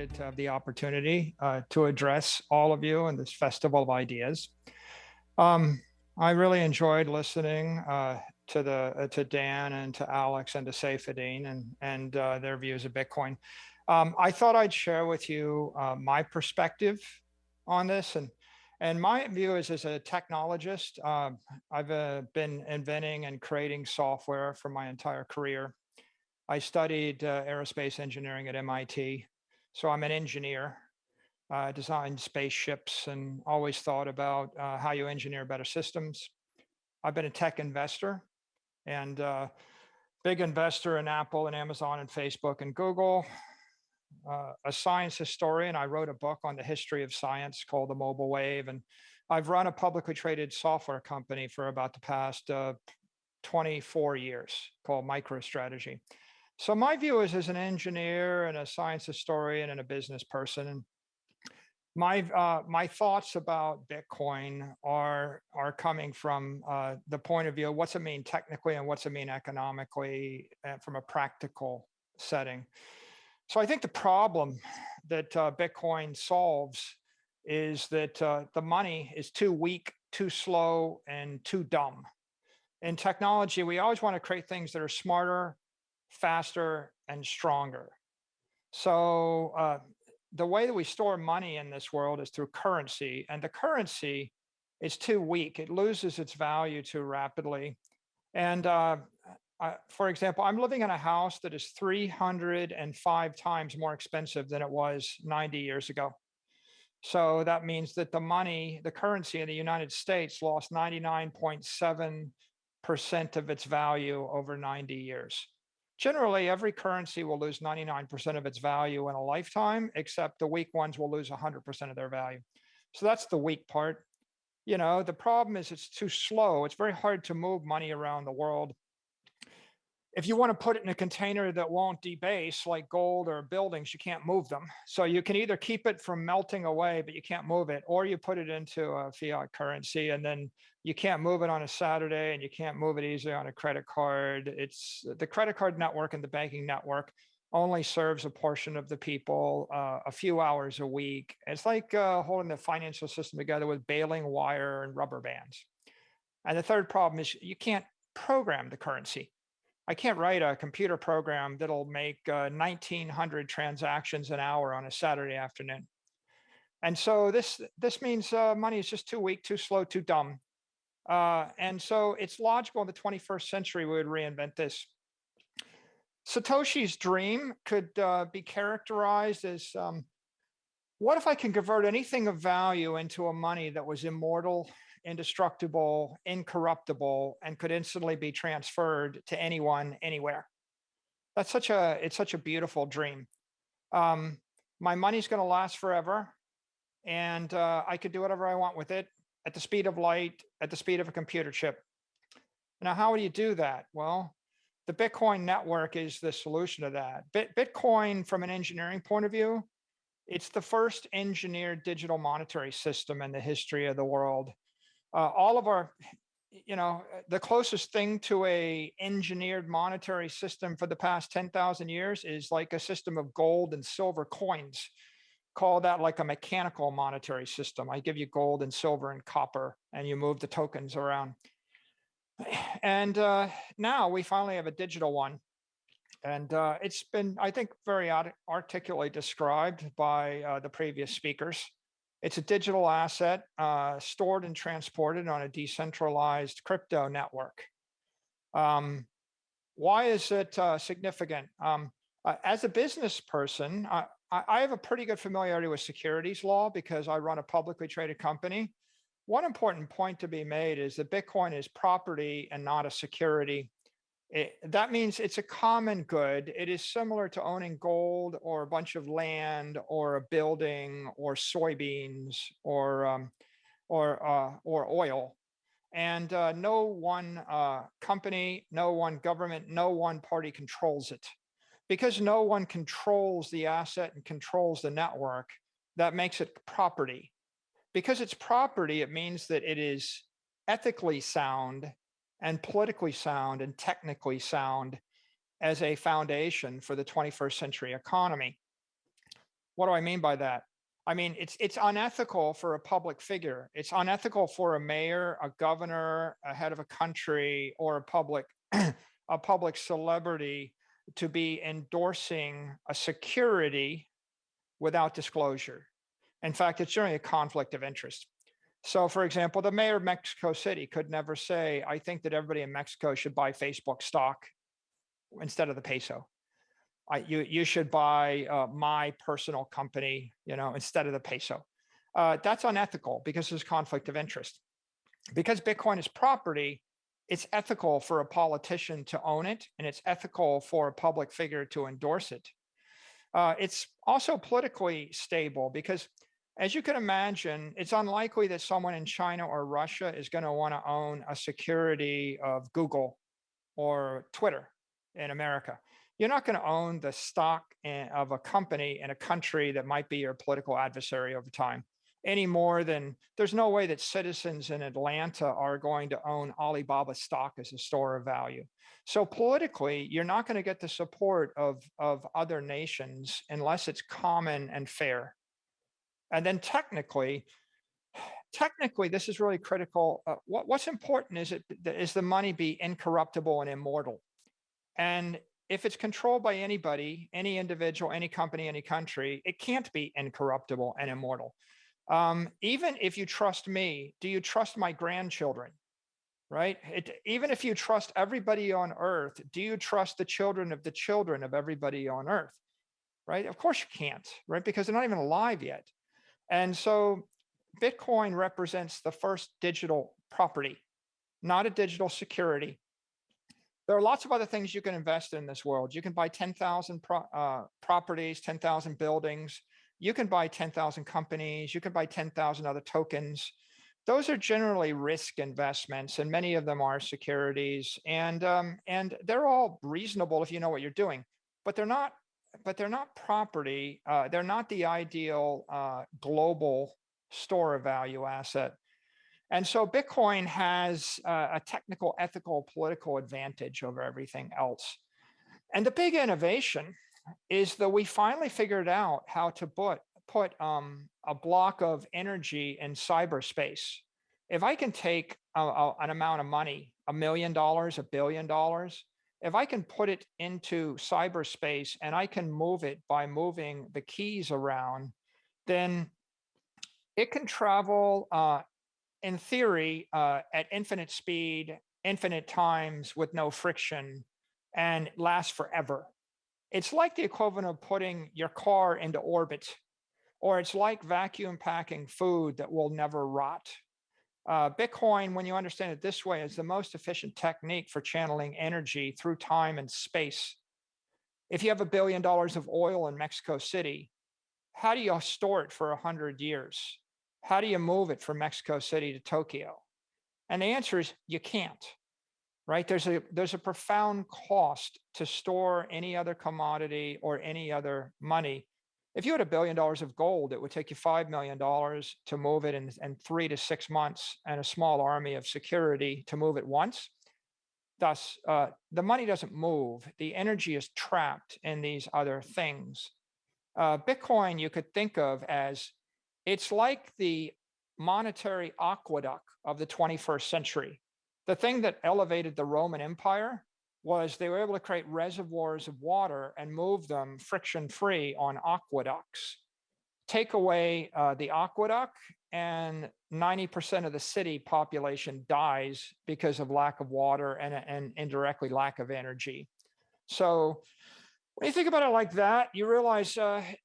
delighted to have the opportunity to address all of you in this festival of ideas. Um, I really enjoyed listening to Dan and to Alex and to Saifedean and their views of Bitcoin. I thought I'd share with you my perspective on this, and my view is as a technologist. I've been inventing and creating software for my entire career. I studied aerospace engineering at MIT, so I'm an engineer. Designed spaceships and always thought about how you engineer better systems. I've been a tech investor and big investor in Apple and Amazon and Facebook and Google. A science historian. I wrote a book on the history of science called The Mobile Wave, and I've run a publicly traded software company for about the past 24 years called MicroStrategy. So my view is as an engineer and a science historian and a business person, and my thoughts about Bitcoin are coming from the point of view of what's it mean technically and what's it mean economically from a practical setting. So I think the problem that Bitcoin solves is that the money is too weak, too slow, and too dumb. In technology, we always want to create things that are smarter, faster, and stronger. So the way that we store money in this world is through currency, and the currency is too weak. It loses its value too rapidly. And for example, I'm living in a house that is 305 times more expensive than it was 90 years ago. So that means that the money, the currency in the United States lost 99.7% of its value over 90 years. Generally, every currency will lose 99% of its value in a lifetime, except the weak ones will lose 100% of their value. So that's the weak part. You know, the problem is it's too slow. It's very hard to move money around the world. If you want to put it in a container that won't debase, like gold or buildings, you can't move them. So you can either keep it from melting away, but you can't move it, or you put it into a fiat currency, and then you can't move it on a Saturday, and you can't move it easily on a credit card. It's the credit card network and the banking network only serves a portion of the people a few hours a week. It's like holding the financial system together with baling wire and rubber bands. And the third problem is you can't program the currency. I can't write a computer program that'll make 1,900 transactions an hour on a Saturday afternoon. And so this means money is just too weak, too slow, too dumb. And so it's logical in the 21st century we would reinvent this. Satoshi's dream could be characterized as what if I can convert anything of value into a money that was immortal, indestructible, incorruptible, and could instantly be transferred to anyone, anywhere? It's such a beautiful dream. My money's going to last forever, and I could do whatever I want with it at the speed of light, at the speed of a computer chip. Now, how do you do that? Well, the Bitcoin network is the solution to that. Bitcoin, from an engineering point of view, it's the first engineered digital monetary system in the history of the world. All of our, the closest thing to a engineered monetary system for the past 10,000 years is like a system of gold and silver coins. Call that like a mechanical monetary system. I give you gold and silver and copper, and you move the tokens around. And now we finally have a digital one. And it's been, I think, very articulately described by the previous speakers. It's a digital asset stored and transported on a decentralized crypto network. Why is it significant? As a business person, I have a pretty good familiarity with securities law because I run a publicly traded company. One important point to be made is that Bitcoin is property and not a security. That means it's a common good. It is similar to owning gold or a bunch of land or a building or soybeans or oil. And no one company, no one government, no one party controls it. Because no one controls the asset and controls the network, that makes it property. Because it's property, it means that it is ethically sound and politically sound and technically sound as a foundation for the 21st century economy. What do I mean by that? I mean, it's unethical for a public figure. It's unethical for a mayor, a governor, a head of a country, or a public a public celebrity to be endorsing a security without disclosure. In fact, it's generally a conflict of interest. So, for example, the mayor of Mexico City could never say, I think that everybody in Mexico should buy Facebook stock instead of the peso. You should buy my personal company, instead of the peso. That's unethical because there's conflict of interest. Because Bitcoin is property, it's ethical for a politician to own it, and it's ethical for a public figure to endorse it. It's also politically stable because, as you can imagine, it's unlikely that someone in China or Russia is going to want to own a security of Google or Twitter in America. You're not going to own the stock of a company in a country that might be your political adversary over time any more than there's no way that citizens in Atlanta are going to own Alibaba stock as a store of value. So politically, you're not going to get the support of other nations unless it's common and fair. And then technically, this is really critical. What's important is the money be incorruptible and immortal. And if it's controlled by anybody, any individual, any company, any country, it can't be incorruptible and immortal. Even if you trust me, do you trust my grandchildren? Right? Even if you trust everybody on earth, do you trust the children of everybody on earth? Right? Of course you can't, right? Because they're not even alive yet. And so Bitcoin represents the first digital property, not a digital security. There are lots of other things you can invest in this world. You can buy 10,000 properties, 10,000 buildings. You can buy 10,000 companies. You can buy 10,000 other tokens. Those are generally risk investments, and many of them are securities. And they're all reasonable if you know what you're doing, but they're not. But they're not property. They're not the ideal global store of value asset. And so Bitcoin has a technical, ethical, political advantage over everything else. And the big innovation is that we finally figured out how to put a block of energy in cyberspace. If I can take an amount of money, $1 million, $1 billion, if I can put it into cyberspace and I can move it by moving the keys around, then it can travel in theory, at infinite speed, infinite times with no friction, and last forever. It's like the equivalent of putting your car into orbit, or it's like vacuum packing food that will never rot. Bitcoin, when you understand it this way, is the most efficient technique for channeling energy through time and space. If you have $1 billion of oil in Mexico City, how do you store it for 100 years? How do you move it from Mexico City to Tokyo? And the answer is you can't, right? There's a profound cost to store any other commodity or any other money. If you had $1 billion of gold, it would take you $5 million to move it in 3 to 6 months and a small army of security to move it once. Thus, the money doesn't move. The energy is trapped in these other things. Bitcoin, you could think of as it's like the monetary aqueduct of the 21st century. The thing that elevated the Roman Empire was they were able to create reservoirs of water and move them friction free on aqueducts. Take away the aqueduct, and 90% of the city population dies because of lack of water and indirectly lack of energy. So when you think about it like that, you realize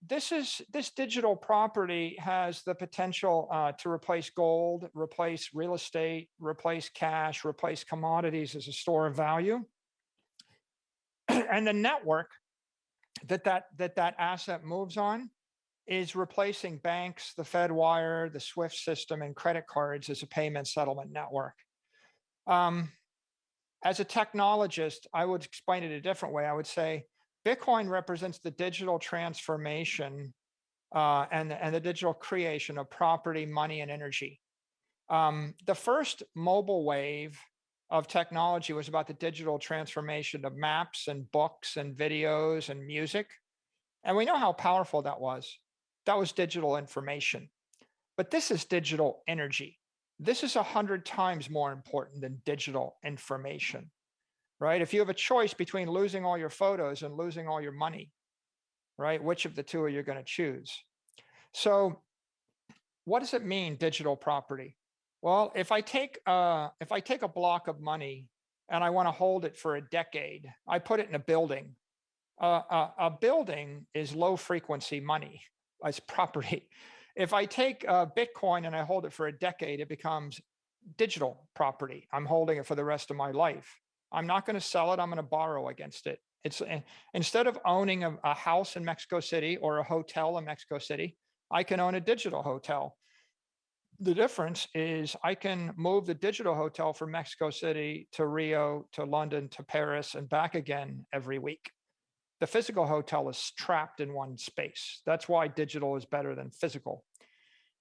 this digital property has the potential to replace gold, replace real estate, replace cash, replace commodities as a store of value. And the network that asset moves on is replacing banks, the FedWire, the SWIFT system, and credit cards as a payment settlement network. As a technologist, I would explain it a different way. I would say Bitcoin represents the digital transformation and the digital creation of property, money, and energy. The first mobile wave of technology was about the digital transformation of maps and books and videos and music. And we know how powerful that was. That was digital information. But this is digital energy. This is 100 times more important than digital information, right? If you have a choice between losing all your photos and losing all your money, right? Which of the two are you going to choose? So, what does it mean, digital property? Well, if I take a block of money and I want to hold it for a decade, I put it in a building. A building is low frequency money as property. If I take Bitcoin and I hold it for a decade, it becomes digital property. I'm holding it for the rest of my life. I'm not going to sell it. I'm going to borrow against it. Instead of owning a house in Mexico City or a hotel in Mexico City, I can own a digital hotel. The difference is I can move the digital hotel from Mexico City to Rio, to London, to Paris, and back again every week. The physical hotel is trapped in one space. That's why digital is better than physical.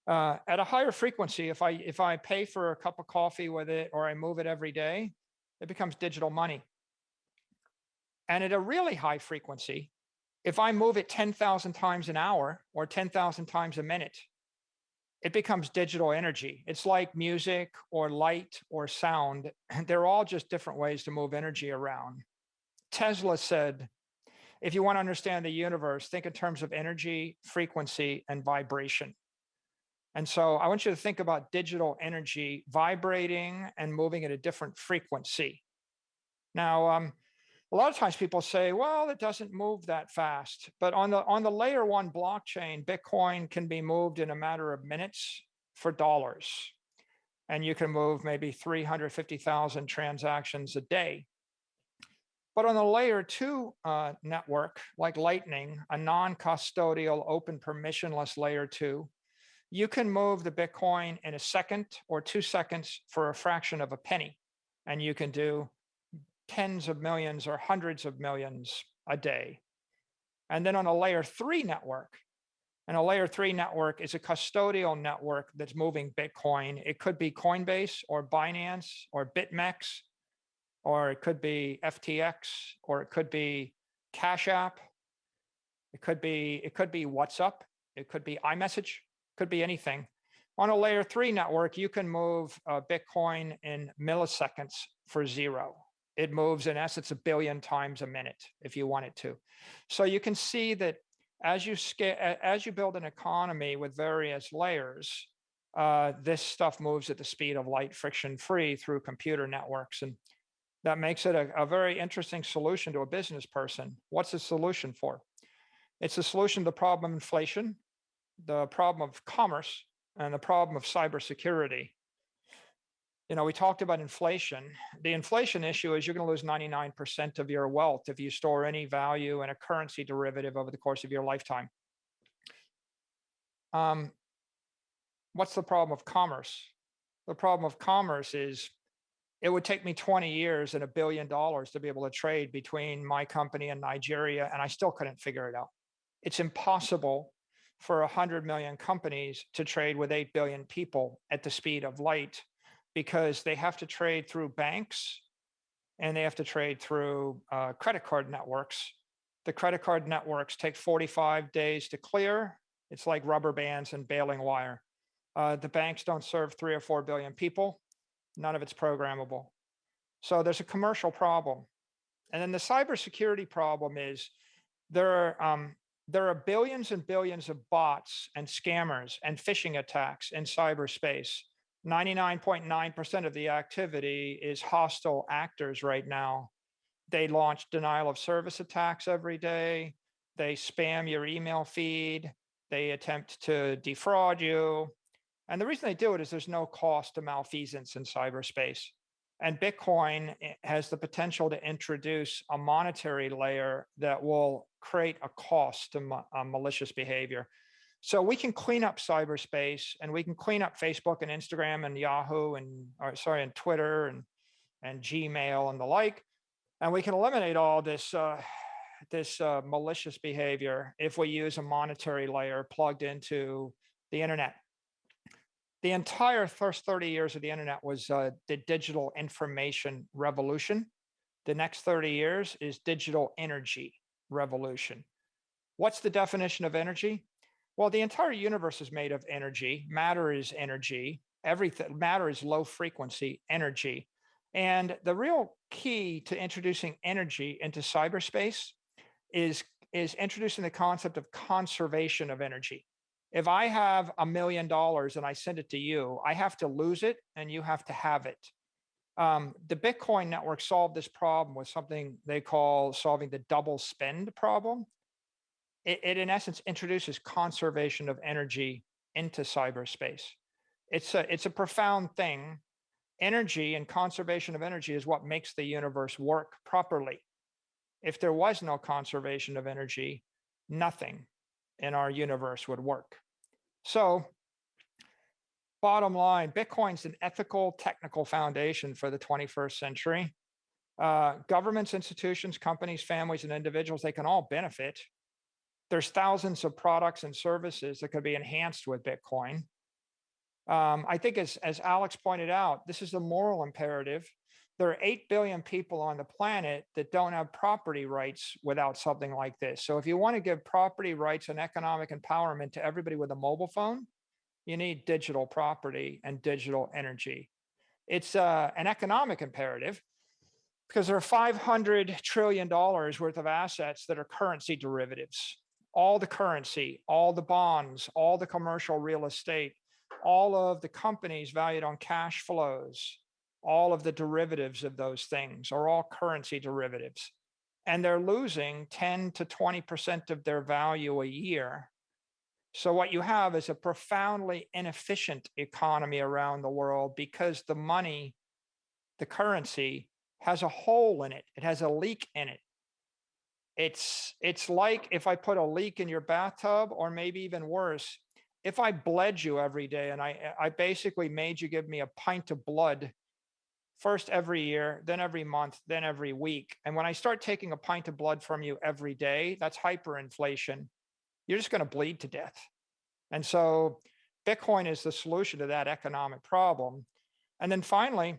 At a higher frequency, if I pay for a cup of coffee with it or I move it every day, it becomes digital money. And at a really high frequency, if I move it 10,000 times an hour or 10,000 times a minute, it becomes digital energy. It's like music or light or sound. They're all just different ways to move energy around. Tesla said, if you want to understand the universe, think in terms of energy, frequency, and vibration. And so I want you to think about digital energy vibrating and moving at a different frequency. Now, a lot of times people say, well, it doesn't move that fast. But on the layer one blockchain, Bitcoin can be moved in a matter of minutes for dollars. And you can move maybe 350,000 transactions a day. But on the layer two network, like Lightning, a non-custodial, open, permissionless layer two, you can move the Bitcoin in a second or 2 seconds for a fraction of a penny. And you can do tens of millions or hundreds of millions a day. And then on a layer three network, and a layer three network is a custodial network that's moving Bitcoin. It could be Coinbase or Binance or BitMEX, or it could be FTX, or it could be Cash App. It could be WhatsApp. It could be iMessage. Could be anything. On a layer three network, you can move Bitcoin in milliseconds for zero. It moves in essence 1 billion times a minute if you want it to. So you can see that as you build an economy with various layers, this stuff moves at the speed of light, friction free through computer networks. And that makes it a very interesting solution to a business person. What's the solution for? It's the solution to the problem of inflation, the problem of commerce, and the problem of cybersecurity. You know, we talked about inflation. The inflation issue is you're going to lose 99% of your wealth if you store any value in a currency derivative over the course of your lifetime. What's the problem of commerce? The problem of commerce is it would take me 20 years and $1 billion to be able to trade between my company and Nigeria, and I still couldn't figure it out. It's impossible for 100 million companies to trade with 8 billion people at the speed of light, because they have to trade through banks and they have to trade through credit card networks. The credit card networks take 45 days to clear. It's like rubber bands and baling wire. The banks don't serve 3 or 4 billion people. None of it's programmable. So there's a commercial problem. And then the cybersecurity problem is there are billions and billions of bots and scammers and phishing attacks in cyberspace. 99.9% of the activity is hostile actors right now. They launch denial of service attacks every day. They spam your email feed. They attempt to defraud you. And the reason they do it is there's no cost to malfeasance in cyberspace. And Bitcoin has the potential to introduce a monetary layer that will create a cost to malicious behavior. So we can clean up cyberspace, and we can clean up Facebook and Instagram and Yahoo and Twitter and Gmail and the like. And we can eliminate all this malicious behavior if we use a monetary layer plugged into the internet. The entire first 30 years of the internet was the digital information revolution. The next 30 years is digital energy revolution. What's the definition of energy? Well, the entire universe is made of energy. Matter is energy. Everything, matter is low frequency energy. And the real key to introducing energy into cyberspace is is introducing the concept of conservation of energy. If I have $1 million and I send it to you, I have to lose it and you have to have it. The Bitcoin network solved this problem with something they call solving the double spend problem. It in essence introduces conservation of energy into cyberspace. It's a profound thing. Energy and conservation of energy is what makes the universe work properly. If there was no conservation of energy, nothing in our universe would work. So, bottom line, Bitcoin's an ethical, technical foundation for the 21st century. Governments, institutions, companies, families, and individuals, they can all benefit. There's thousands of products and services that could be enhanced with Bitcoin. I think, as Alex pointed out, this is a moral imperative. There are 8 billion people on the planet that don't have property rights without something like this. So, if you want to give property rights and economic empowerment to everybody with a mobile phone, you need digital property and digital energy. It's an economic imperative because there are $500 trillion worth of assets that are currency derivatives. All the currency, all the bonds, all the commercial real estate, all of the companies valued on cash flows, all of the derivatives of those things are all currency derivatives. And they're losing 10 to 20% of their value a year. So, what you have is a profoundly inefficient economy around the world because the money, the currency, has a hole in it, it has a leak in it. It's like if I put a leak in your bathtub, or maybe even worse, if I bled you every day and I basically made you give me a pint of blood first every year, then every month, then every week. And when I start taking a pint of blood from you every day, that's hyperinflation. You're just going to bleed to death. And so Bitcoin is the solution to that economic problem. And then finally,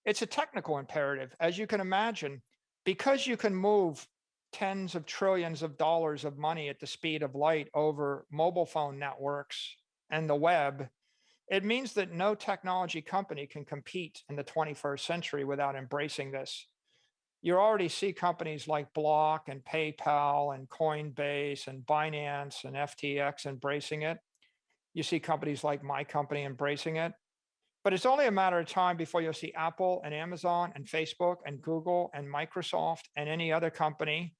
it's a technical imperative. As you can imagine, because you can move tens of trillions of dollars of money at the speed of light over mobile phone networks and the web, it means that no technology company can compete in the 21st century without embracing this. You already see companies like Block and PayPal and Coinbase and Binance and FTX embracing it. You see companies like my company embracing it. But it's only a matter of time before you'll see Apple and Amazon and Facebook and Google and Microsoft and any other company.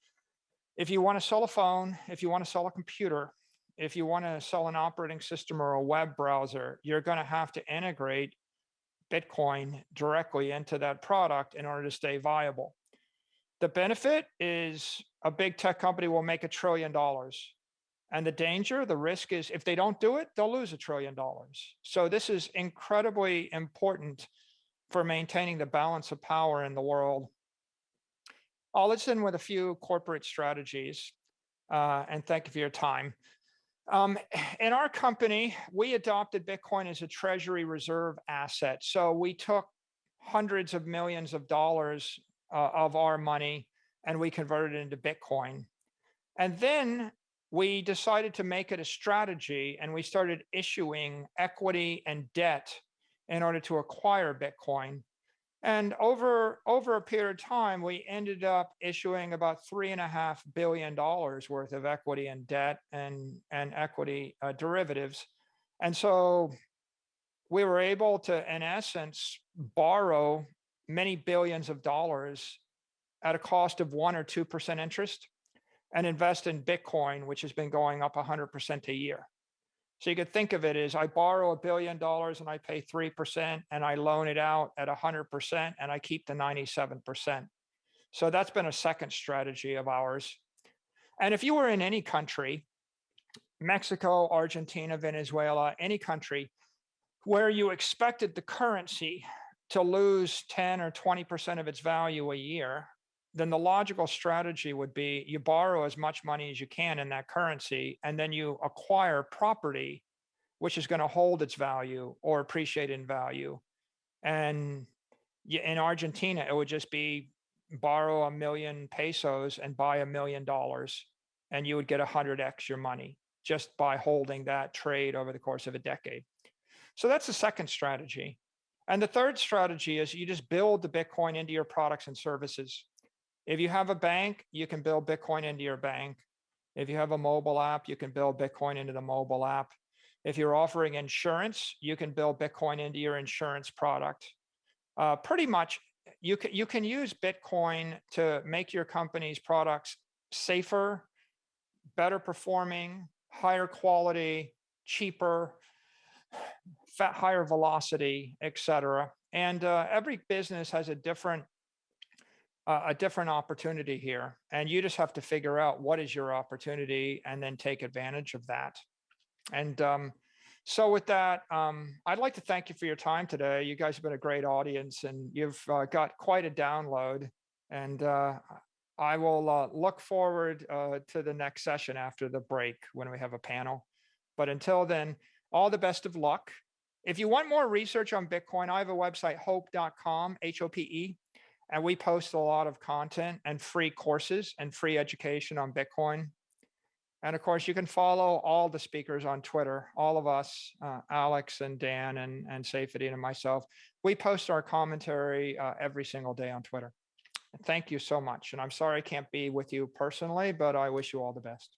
If you want to sell a phone, if you want to sell a computer, if you want to sell an operating system or a web browser, you're going to have to integrate Bitcoin directly into that product in order to stay viable. The benefit is a big tech company will make $1 trillion. And the danger, the risk is if they don't do it, they'll lose $1 trillion. So this is incredibly important for maintaining the balance of power in the world. I'll listen with a few corporate strategies, and thank you for your time. In our company, we adopted Bitcoin as a treasury reserve asset. So we took hundreds of millions of dollars of our money and we converted it into Bitcoin. And then we decided to make it a strategy and we started issuing equity and debt in order to acquire Bitcoin. And over a period of time, we ended up issuing about $3.5 billion worth of equity and debt and equity derivatives. And so we were able to, in essence, borrow many billions of dollars at a cost of 1 or 2% interest and invest in Bitcoin, which has been going up 100% a year. So you could think of it as I borrow $1 billion and I pay 3% and I loan it out at 100% and I keep the 97%. So that's been a second strategy of ours. And if you were in any country, Mexico, Argentina, Venezuela, any country where you expected the currency to lose 10 or 20% of its value a year, then the logical strategy would be you borrow as much money as you can in that currency, and then you acquire property, which is going to hold its value or appreciate in value. And in Argentina, it would just be borrow 1 million pesos and buy $1 million, and you would get 100x your money just by holding that trade over the course of a decade. So that's the second strategy. And the third strategy is you just build the Bitcoin into your products and services. If you have a bank, you can build Bitcoin into your bank. If you have a mobile app, you can build Bitcoin into the mobile app. If you're offering insurance, you can build Bitcoin into your insurance product. Pretty much, you can use Bitcoin to make your company's products safer, better performing, higher quality, cheaper, higher velocity, et cetera. And every business has a different opportunity here, and you just have to figure out what is your opportunity and then take advantage of that. And so with that, I'd like to thank you for your time today. You guys have been a great audience, and you've got quite a download. And I will look forward to the next session after the break when we have a panel. But until then, all the best of luck. If you want more research on Bitcoin, I have a website, hope.com, HOPE, and we post a lot of content and free courses and free education on Bitcoin. And of course, you can follow all the speakers on Twitter, all of us, Alex and Dan and Saifedean and myself. We post our commentary every single day on Twitter. Thank you so much. And I'm sorry I can't be with you personally, but I wish you all the best.